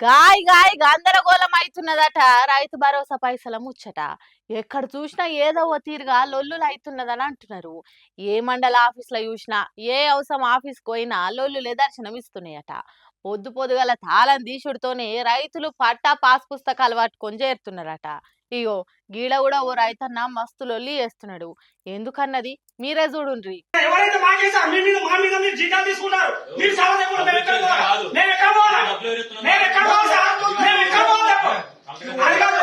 Guy guy గందరగోళం అయితున్నదట రైతు భరోసా పైసల ముచ్చట. ఎక్కడ చూసినా ఏదో ఓ తీరుగా లొల్లులు అయితున్నదని అంటున్నారు. ఏ మండల ఆఫీసులో చూసినా, ఏ అవసరం ఆఫీస్కి పోయినా లొల్లులే దర్శనం ఇస్తున్నాయట. పొద్దు పొద్దుగల తాళం తీసుడుతోనే రైతులు పట్టా పాస్ పుస్తకాలు పట్టుకొని చేరుతున్నారట. ఇగో గీడ కూడా ఓ రైతన్న మస్తు లొల్లి చేస్తున్నాడు. ఎందుకన్నది మీరే చూడుండ్రి. ఎవరైతే మాకేసి మా మీద మీరు జీతాలు తీసుకున్నారు, మీరు సవాల్ చెప్పండి. మేము ఎక్కడ పోవాలి? మేము ఎక్కడ పోవాలి? మేము ఎక్కడ పోవాలి సార్? మేము ఎక్కడ పోవాలి చెప్పండి. అది కాదు,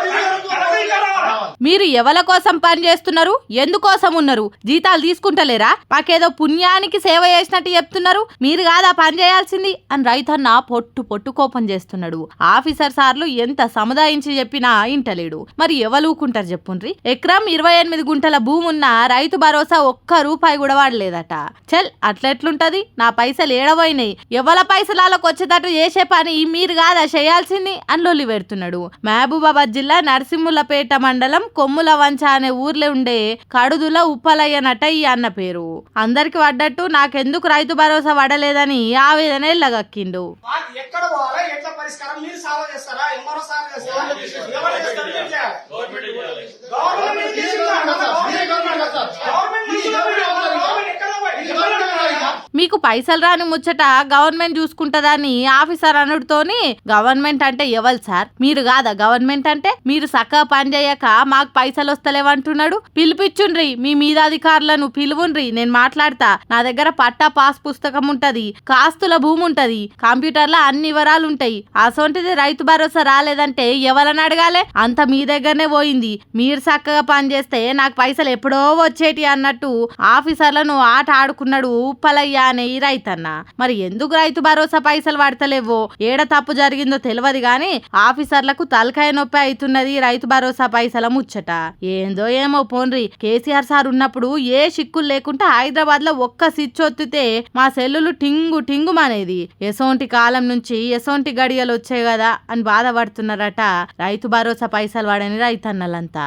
అది ఇక్కడ రావాలి. మీరు ఎవల కోసం పని చేస్తున్నారు, ఎందుకోసం ఉన్నారు, జీతాలు తీసుకుంటలేరా? మాకేదో పుణ్యానికి సేవ చేసినట్టు చెప్తున్నారు, మీరు కాదా పని చేయాల్సింది అని రైతన్న పొట్టు పొట్టు కోపం చేస్తున్నాడు. ఆఫీసర్ సార్లు ఎంత సముదాయించి చెప్పినా ఇంటలేడు. మరి ఎవలూకుంటారు చెప్పుండ్రి. ఎకరం 28 గుంటల భూమి ఉన్న రైతు భరోసా ఒక్క రూపాయి కూడా వాడలేదట. చల్ అట్లెట్లుంటది, నా పైసలు ఏడవైనాయి, ఎవల పైసలాలకు వచ్చేటట్టు చేసే పని మీరు కాదా చేయాల్సింది అని లొల్లి పెడుతున్నాడు. మహబూబాబాద్ జిల్లా నరసింహులపేట మండలం కొమ్ముల వంచ అనే ఊర్లో ఉండే కడుదుల ఉప్పలయ్యనట ఈ అన్న పేరు. అందరికి పడ్డట్టు నాకెందుకు రైతు భరోసా పడలేదని ఆవేదన ఎల్లగక్కిండు. ఎక్కడ పోవాలి, ఎట్లా పరిష్కారం మీరు సాల్వ్ చేస్తారా? ఎవరో సాల్వ్ చేస్తారా? ఎవరు చేస్తారు? మీరు చేయాలి. గవర్నమెంట్ ఎక్కడ పోయి మీకు పైసలు రాని ముచ్చట గవర్నమెంట్ చూసుకుంటదని ఆఫీసర్ అనుడితోని గవర్నమెంట్ అంటే ఎవరు సార్, మీరు కాదా గవర్నమెంట్ అంటే? మీరు సక్కగా పని చేయక మాకు పైసలు వస్తలేవంటున్నాడు. పిలిపించుండ్రి, మీ మీద అధికారులను పిలువుండ్రి, నేను మాట్లాడతా. నా దగ్గర పట్టా పాస్ పుస్తకం ఉంటది, కాస్తుల భూమి ఉంటది, కంప్యూటర్లో అన్ని వివరాలు ఉంటాయి. అసొంటిది రైతు భరోసా రాలేదంటే ఎవరని అడగాలి? అంత మీ దగ్గరనే పోయింది. మీరు చక్కగా పని చేస్తే నాకు పైసలు ఎప్పుడో వచ్చేటి అన్నట్టు ఆఫీసర్లను ఆట ఆడుకున్నాడు ఉప్పలయ్య అనే ఈ రైతన్న. మరి ఎందుకు రైతు భరోసా పైసలు పడతలేవో, ఏడ తప్పు జరిగిందో తెలియదు గాని ఆఫీసర్లకు తలకాయ నొప్పి అవుతున్నది రైతు భరోసా పైసల ముచ్చట. ఏందో ఏమో పోన్రి. కేసీఆర్ సార్ ఉన్నప్పుడు ఏ చిక్కులు లేకుండా హైదరాబాద్ లో ఒక్క స్విచ్ ఒత్తితే మా సెల్లులు టింగు టింగు మానేది. ఎసోంటి కాలం నుంచి ఎసోంటి గడియలు వచ్చాయి కదా అని బాధపడుతున్నారట రైతు భరోసా పైసలు పడని రైతన్నలంతా.